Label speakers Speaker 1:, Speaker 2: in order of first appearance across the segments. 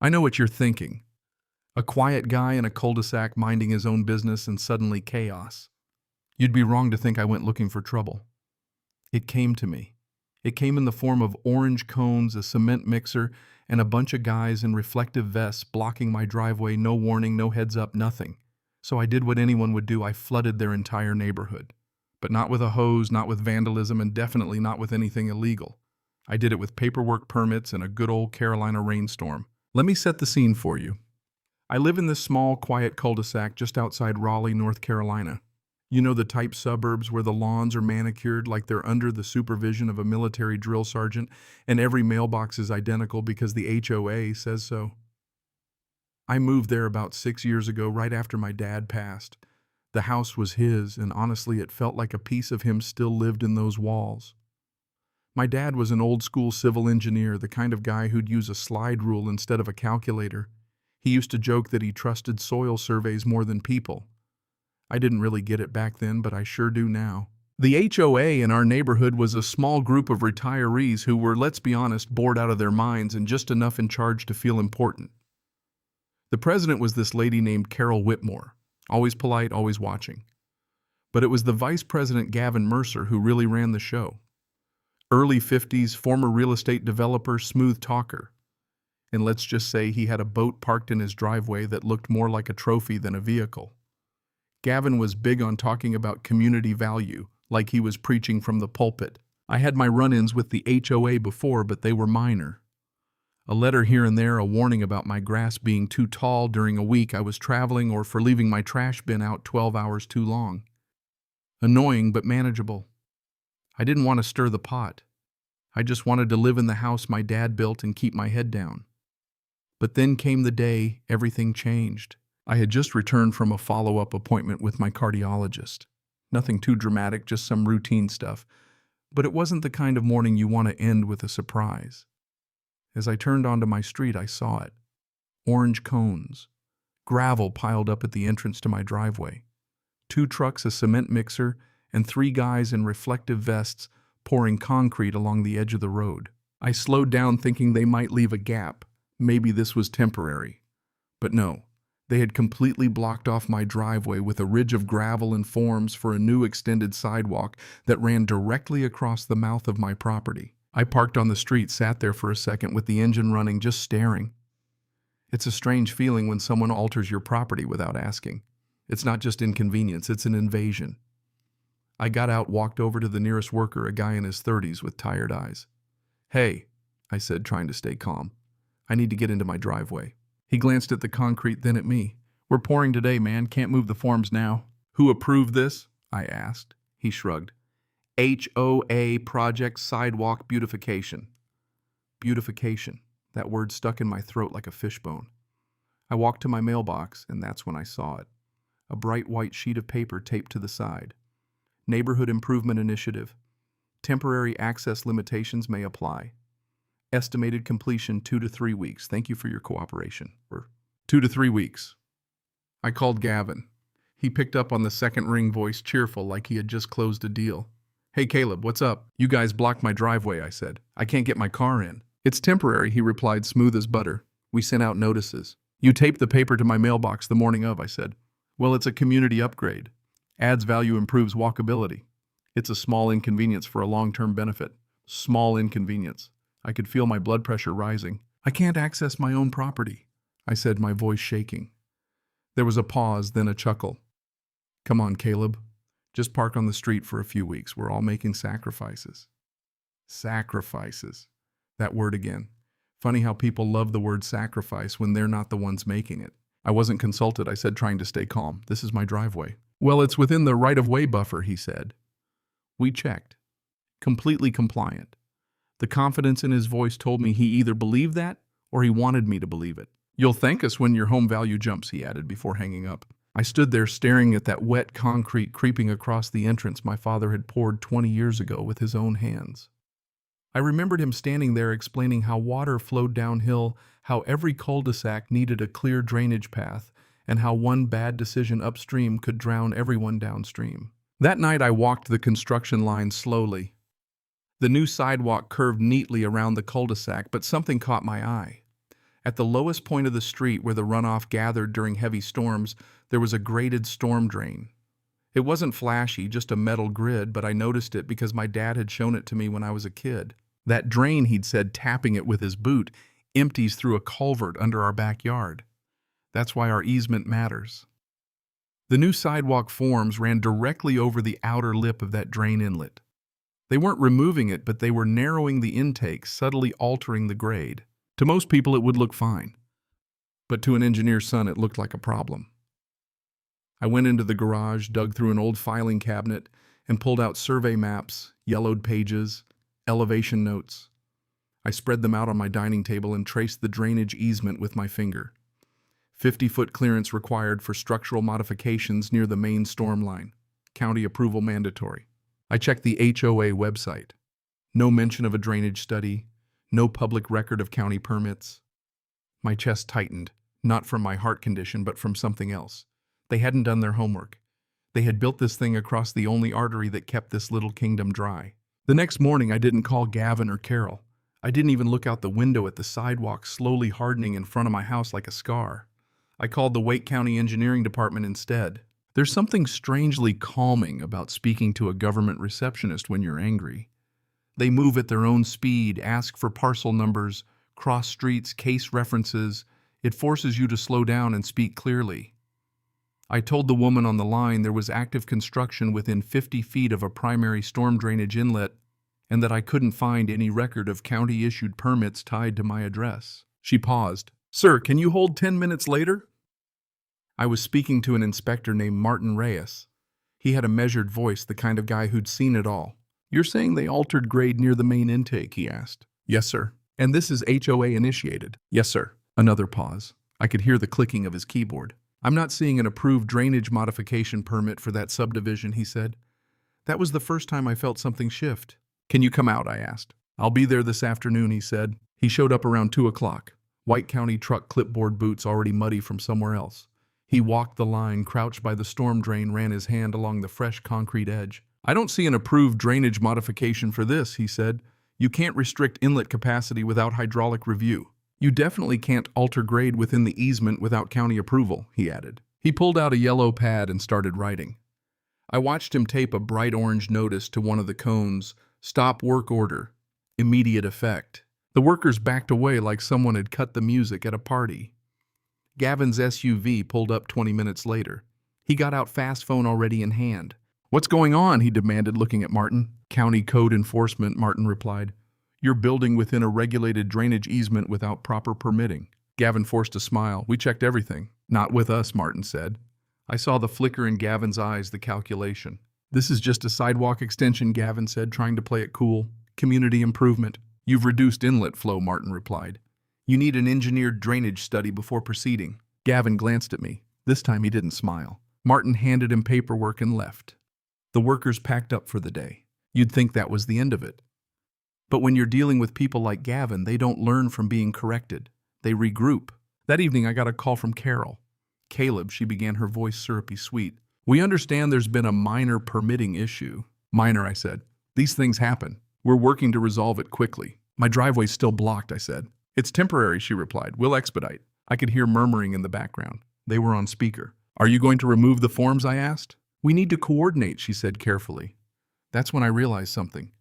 Speaker 1: I know what you're thinking. A quiet guy in a cul-de-sac minding his own business and suddenly chaos. You'd be wrong to think I went looking for trouble. It came to me. It came in the form of orange cones, a cement mixer, and a bunch of guys in reflective vests blocking my driveway, no warning, no heads up, nothing. So I did what anyone would do. I flooded their entire neighborhood. But not with a hose, not with vandalism, and definitely not with anything illegal. I did it with paperwork, permits, and a good old Carolina rainstorm. Let me set the scene for you. I live in this small, quiet cul-de-sac just outside Raleigh, North Carolina. You know, the type suburbs where the lawns are manicured like they're under the supervision of a military drill sergeant, and every mailbox is identical because the HOA says so. I moved there about 6 years ago, right after my dad passed. The house was his, and honestly, it felt like a piece of him still lived in those walls. My dad was an old-school civil engineer, the kind of guy who'd use a slide rule instead of a calculator. He used to joke that he trusted soil surveys more than people. I didn't really get it back then, but I sure do now. The HOA in our neighborhood was a small group of retirees who were, let's be honest, bored out of their minds and just enough in charge to feel important. The president was this lady named Carol Whitmore, always polite, always watching. But it was the vice president, Gavin Mercer, who really ran the show. Early 50s, former real estate developer, smooth talker. And let's just say he had a boat parked in his driveway that looked more like a trophy than a vehicle. Gavin was big on talking about community value, like he was preaching from the pulpit. I had my run-ins with the HOA before, but they were minor. A letter here and there, a warning about my grass being too tall during a week I was traveling, or for leaving my trash bin out 12 hours too long. Annoying, but manageable. I didn't want to stir the pot. I just wanted to live in the house my dad built and keep my head down. But then came the day everything changed. I had just returned from a follow-up appointment with my cardiologist. Nothing too dramatic, just some routine stuff. But it wasn't the kind of morning you want to end with a surprise. As I turned onto my street, I saw it. Orange cones. Gravel piled up at the entrance to my driveway. 2 trucks, a cement mixer, and 3 guys in reflective vests pouring concrete along the edge of the road. I slowed down thinking they might leave a gap. Maybe this was temporary. But no. They had completely blocked off my driveway with a ridge of gravel and forms for a new extended sidewalk that ran directly across the mouth of my property. I parked on the street, sat there for a second with the engine running, just staring. It's a strange feeling when someone alters your property without asking. It's not just inconvenience, it's an invasion. I got out, walked over to the nearest worker, a guy in his 30s with tired eyes. "Hey," I said, trying to stay calm. "I need to get into my driveway." He glanced at the concrete, then at me. "We're pouring today, man. Can't move the forms now." "Who approved this?" I asked. He shrugged. "HOA Project Sidewalk Beautification." Beautification. That word stuck in my throat like a fishbone. I walked to my mailbox, and that's when I saw it. A bright white sheet of paper taped to the side. Neighborhood Improvement Initiative. Temporary access limitations may apply. Estimated completion 2 to 3 weeks. Thank you for your cooperation. 2 to 3 weeks. I called Gavin. He picked up on the second ring, voice cheerful like he had just closed a deal. "Hey Caleb, what's up?" "You guys blocked my driveway," I said. "I can't get my car in." "It's temporary," he replied, smooth as butter. "We sent out notices." "You taped the paper to my mailbox the morning of," I said. "Well, it's a community upgrade. Adds value, improves walkability. It's a small inconvenience for a long-term benefit." Small inconvenience. I could feel my blood pressure rising. "I can't access my own property," I said, my voice shaking. There was a pause, then a chuckle. "Come on, Caleb. Just park on the street for a few weeks. We're all making sacrifices." Sacrifices. That word again. Funny how people love the word sacrifice when they're not the ones making it. I wasn't consulted, I said, trying to stay calm. "This is my driveway." "Well, it's within the right-of-way buffer," he said. We checked. Completely compliant. The confidence in his voice told me he either believed that or he wanted me to believe it. "You'll thank us when your home value jumps," he added before hanging up. I stood there staring at that wet concrete creeping across the entrance my father had poured 20 years ago with his own hands. I remembered him standing there explaining how water flowed downhill, how every cul-de-sac needed a clear drainage path, and how one bad decision upstream could drown everyone downstream. That night I walked the construction line slowly. The new sidewalk curved neatly around the cul-de-sac, but something caught my eye. At the lowest point of the street where the runoff gathered during heavy storms, there was a graded storm drain. It wasn't flashy, just a metal grid, but I noticed it because my dad had shown it to me when I was a kid. That drain, he'd said, tapping it with his boot, empties through a culvert under our backyard. That's why our easement matters. The new sidewalk forms ran directly over the outer lip of that drain inlet. They weren't removing it, but they were narrowing the intake, subtly altering the grade. To most people, it would look fine. But to an engineer's son, it looked like a problem. I went into the garage, dug through an old filing cabinet, and pulled out survey maps, yellowed pages, elevation notes. I spread them out on my dining table and traced the drainage easement with my finger. 50-foot clearance required for structural modifications near the main storm line. County approval mandatory. I checked the HOA website. No mention of a drainage study, no public record of county permits. My chest tightened, not from my heart condition, but from something else. They hadn't done their homework. They had built this thing across the only artery that kept this little kingdom dry. The next morning, I didn't call Gavin or Carol. I didn't even look out the window at the sidewalk slowly hardening in front of my house like a scar. I called the Wake County Engineering Department instead. There's something strangely calming about speaking to a government receptionist when you're angry. They move at their own speed, ask for parcel numbers, cross streets, case references. It forces you to slow down and speak clearly. I told the woman on the line there was active construction within 50 feet of a primary storm drainage inlet and that I couldn't find any record of county-issued permits tied to my address. She paused. "Sir, can you hold 10 minutes later?" I was speaking to an inspector named Martin Reyes. He had a measured voice, the kind of guy who'd seen it all. "You're saying they altered grade near the main intake?" he asked. "Yes, sir." "And this is HOA initiated?" "Yes, sir." Another pause. I could hear the clicking of his keyboard. "I'm not seeing an approved drainage modification permit for that subdivision," he said. That was the first time I felt something shift. "Can you come out?" I asked. "I'll be there this afternoon," he said. He showed up around 2 o'clock. White County truck clipboard boots already muddy from somewhere else. He walked the line, crouched by the storm drain, ran his hand along the fresh concrete edge. "I don't see an approved drainage modification for this," he said. "You can't restrict inlet capacity without hydraulic review. You definitely can't alter grade within the easement without county approval," he added. He pulled out a yellow pad and started writing. I watched him tape a bright orange notice to one of the cones. "Stop work order. Immediate effect." The workers backed away like someone had cut the music at a party. Gavin's SUV pulled up 20 minutes later. He got out fast phone already in hand. "What's going on?" he demanded, looking at Martin. "County code enforcement," Martin replied. "You're building within a regulated drainage easement without proper permitting." Gavin forced a smile. "We checked everything." "Not with us," Martin said. I saw the flicker in Gavin's eyes, the calculation. "This is just a sidewalk extension," Gavin said, trying to play it cool. "Community improvement." "You've reduced inlet flow," Martin replied. "You need an engineered drainage study before proceeding." Gavin glanced at me. This time he didn't smile. Martin handed him paperwork and left. The workers packed up for the day. You'd think that was the end of it. But when you're dealing with people like Gavin, they don't learn from being corrected. They regroup. That evening I got a call from Carol. "Caleb," she began, her voice syrupy sweet. "We understand there's been a minor permitting issue." "Minor," I said. "These things happen. We're working to resolve it quickly." "My driveway's still blocked," I said. "It's temporary," she replied. "We'll expedite." I could hear murmuring in the background. They were on speaker. "Are you going to remove the forms?" I asked. "We need to coordinate," she said carefully. That's when I realized something.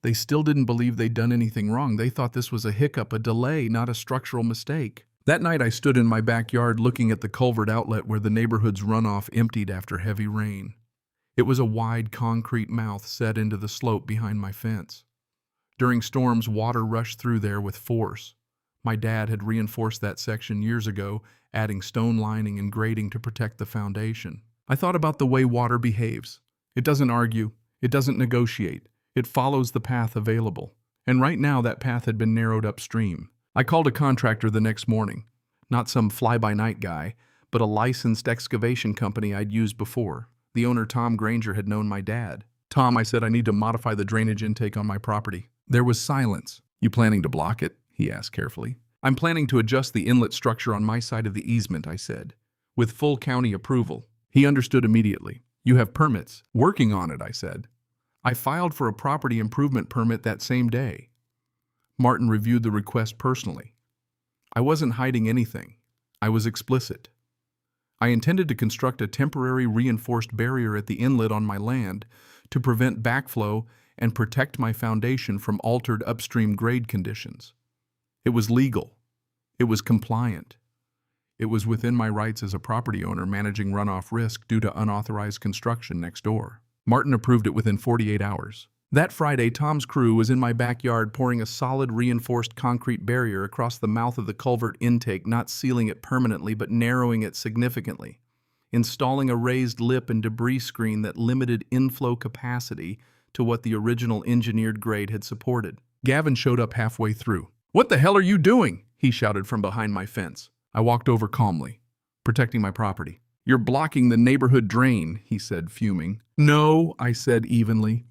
Speaker 1: They still didn't believe they'd done anything wrong. They thought this was a hiccup, a delay, not a structural mistake. That night I stood in my backyard looking at the culvert outlet where the neighborhood's runoff emptied after heavy rain. It was a wide concrete mouth set into the slope behind my fence. During storms, water rushed through there with force. My dad had reinforced that section years ago, adding stone lining and grading to protect the foundation. I thought about the way water behaves. It doesn't argue. It doesn't negotiate. It follows the path available. And right now that path had been narrowed upstream. I called a contractor the next morning. Not some fly-by-night guy, but a licensed excavation company I'd used before. The owner, Tom Granger, had known my dad. "Tom," I said, "I need to modify the drainage intake on my property." There was silence. "You planning to block it?" he asked carefully. "I'm planning to adjust the inlet structure on my side of the easement," I said, "with full county approval." He understood immediately. "You have permits?" "Working on it," I said. "I filed for a property improvement permit that same day." Martin reviewed the request personally. I wasn't hiding anything. I was explicit. I intended to construct a temporary reinforced barrier at the inlet on my land to prevent backflow and protect my foundation from altered upstream grade conditions. It was legal. It was compliant. It was within my rights as a property owner managing runoff risk due to unauthorized construction next door. Martin approved it within 48 hours. That Friday, Tom's crew was in my backyard pouring a solid reinforced concrete barrier across the mouth of the culvert intake, not sealing it permanently but narrowing it significantly, installing a raised lip and debris screen that limited inflow capacity to what the original engineered grade had supported. Gavin showed up halfway through. "What the hell are you doing?" he shouted from behind my fence. I walked over calmly, protecting my property. "You're blocking the neighborhood drain," he said, fuming. "No," I said evenly.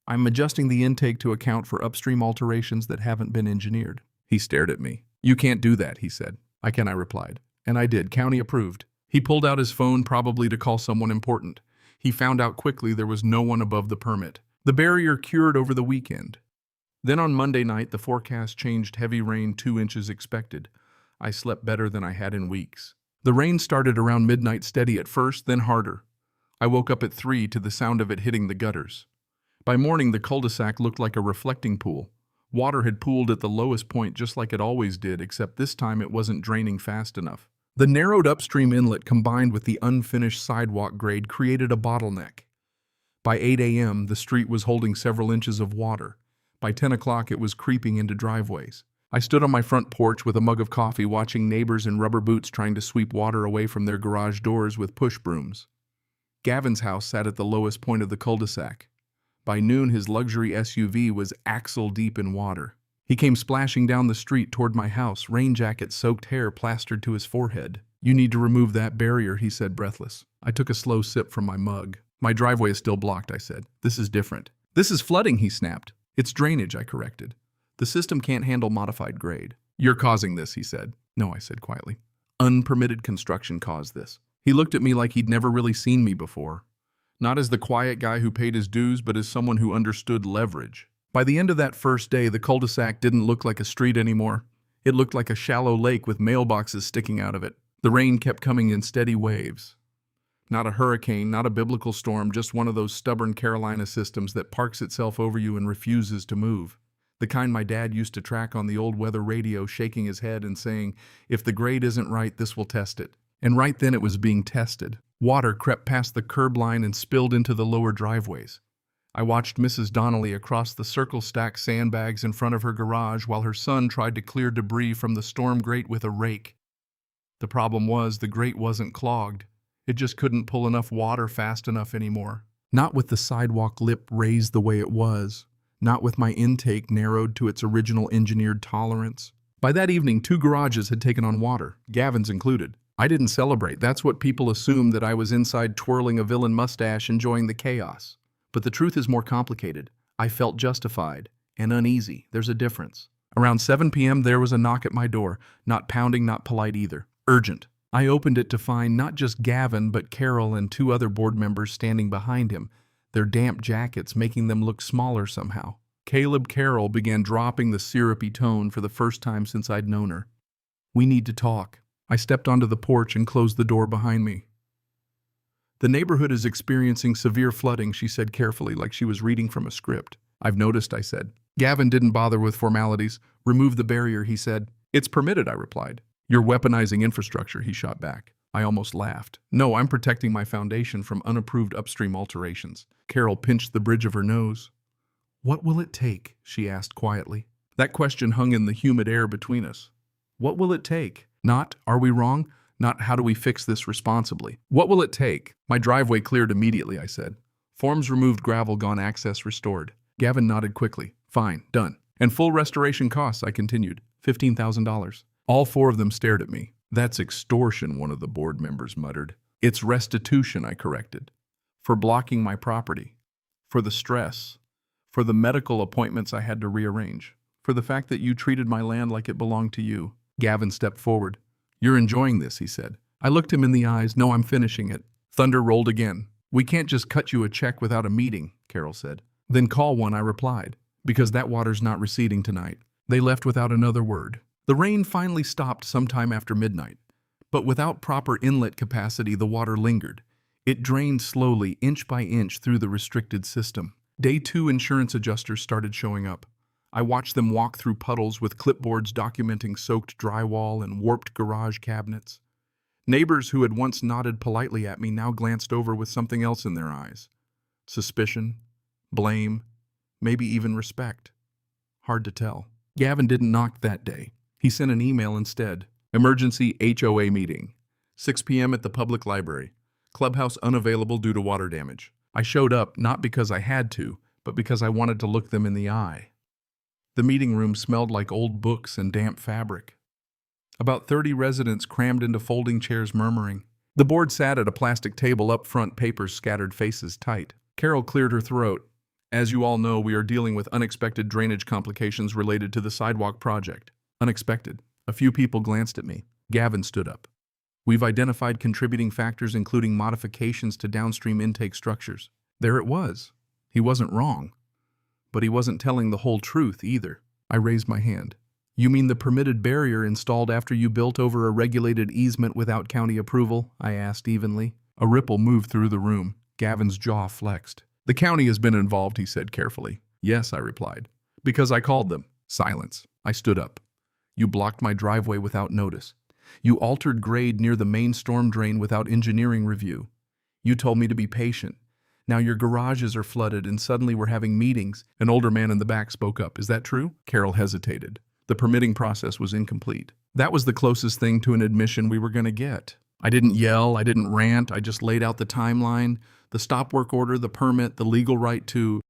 Speaker 1: "I'm adjusting the intake to account for upstream alterations that haven't been engineered." He stared at me. "You can't do that," he said. "I can," I replied. And I did. County approved. He pulled out his phone, probably to call someone important. He found out quickly there was no one above the permit. The barrier cured over the weekend. Then on Monday night, the forecast changed. Heavy rain, 2 inches expected. I slept better than I had in weeks. The rain started around midnight, steady at first, then harder. I woke up at 3 to the sound of it hitting the gutters. By morning, the cul-de-sac looked like a reflecting pool. Water had pooled at the lowest point just like it always did, except this time it wasn't draining fast enough. The narrowed upstream inlet combined with the unfinished sidewalk grade created a bottleneck. By 8 a.m., the street was holding several inches of water. By 10 o'clock, it was creeping into driveways. I stood on my front porch with a mug of coffee, watching neighbors in rubber boots trying to sweep water away from their garage doors with push brooms. Gavin's house sat at the lowest point of the cul-de-sac. By noon, his luxury SUV was axle-deep in water. He came splashing down the street toward my house, rain jacket-soaked hair plastered to his forehead. "You need to remove that barrier," he said, breathless. I took a slow sip from my mug. "My driveway is still blocked," I said. "This is different." "This is flooding," he snapped. "It's drainage," I corrected. "The system can't handle modified grade." "You're causing this," he said. "No," I said quietly. "Unpermitted construction caused this." He looked at me like he'd never really seen me before. Not as the quiet guy who paid his dues, but as someone who understood leverage. By the end of that first day, the cul-de-sac didn't look like a street anymore. It looked like a shallow lake with mailboxes sticking out of it. The rain kept coming in steady waves. Not a hurricane, not a biblical storm, just one of those stubborn Carolina systems that parks itself over you and refuses to move. The kind my dad used to track on the old weather radio, shaking his head and saying, "If the grade isn't right, this will test it." And right then it was being tested. Water crept past the curb line and spilled into the lower driveways. I watched Mrs. Donnelly across the circle-stacked sandbags in front of her garage while her son tried to clear debris from the storm grate with a rake. The problem was the grate wasn't clogged. It just couldn't pull enough water fast enough anymore. Not with the sidewalk lip raised the way it was. Not with my intake narrowed to its original engineered tolerance. By that evening, 2 garages had taken on water, Gavin's included. I didn't celebrate. That's what people assumed, that I was inside twirling a villain mustache enjoying the chaos. But the truth is more complicated. I felt justified and uneasy. There's a difference. Around 7 p.m. there was a knock at my door. Not pounding, not polite either. Urgent. I opened it to find not just Gavin, but Carol and 2 other board members standing behind him, their damp jackets making them look smaller somehow. Caleb Carroll began dropping the syrupy tone for the first time since I'd known her. "We need to talk." I stepped onto the porch and closed the door behind me. "The neighborhood is experiencing severe flooding," she said carefully, like she was reading from a script. "I've noticed," I said. Gavin didn't bother with formalities. "Remove the barrier," he said. "It's permitted," I replied. "You're weaponizing infrastructure," he shot back. I almost laughed. "No, I'm protecting my foundation from unapproved upstream alterations." Carol pinched the bridge of her nose. "What will it take?" she asked quietly. That question hung in the humid air between us. What will it take? Not, are we wrong? Not, how do we fix this responsibly? What will it take? My driveway cleared immediately, I said. Forms removed, gravel gone, access restored. Gavin nodded quickly. Fine, done. And full restoration costs, I continued. $15,000. All 4 of them stared at me. That's extortion, one of the board members muttered. It's restitution, I corrected. For blocking my property. For the stress. For the medical appointments I had to rearrange. For the fact that you treated my land like it belonged to you. Gavin stepped forward. You're enjoying this, he said. I looked him in the eyes. No, I'm finishing it. Thunder rolled again. We can't just cut you a check without a meeting, Carol said. Then call one, I replied. Because that water's not receding tonight. They left without another word. The rain finally stopped sometime after midnight, but without proper inlet capacity, the water lingered. It drained slowly, inch by inch, through the restricted system. Day 2 insurance adjusters started showing up. I watched them walk through puddles with clipboards documenting soaked drywall and warped garage cabinets. Neighbors who had once nodded politely at me now glanced over with something else in their eyes. Suspicion, blame, maybe even respect. Hard to tell. Gavin didn't knock that day. He sent an email instead. Emergency HOA meeting. 6 p.m. at the public library. Clubhouse unavailable due to water damage. I showed up not because I had to, but because I wanted to look them in the eye. The meeting room smelled like old books and damp fabric. About 30 residents crammed into folding chairs murmuring. The board sat at a plastic table up front, papers scattered, faces tight. Carol cleared her throat. As you all know, we are dealing with unexpected drainage complications related to the sidewalk project. Unexpected. A few people glanced at me. Gavin stood up. We've identified contributing factors, including modifications to downstream intake structures. There it was. He wasn't wrong. But he wasn't telling the whole truth either. I raised my hand. You mean the permitted barrier installed after you built over a regulated easement without county approval? I asked evenly. A ripple moved through the room. Gavin's jaw flexed. The county has been involved, he said carefully. Yes, I replied. Because I called them. Silence. I stood up. You blocked my driveway without notice. You altered grade near the main storm drain without engineering review. You told me to be patient. Now your garages are flooded and suddenly we're having meetings. An older man in the back spoke up. Is that true? Carol hesitated. The permitting process was incomplete. That was the closest thing to an admission we were going to get. I didn't yell, I didn't rant, I just laid out the timeline, the stop work order, the permit, the legal right to.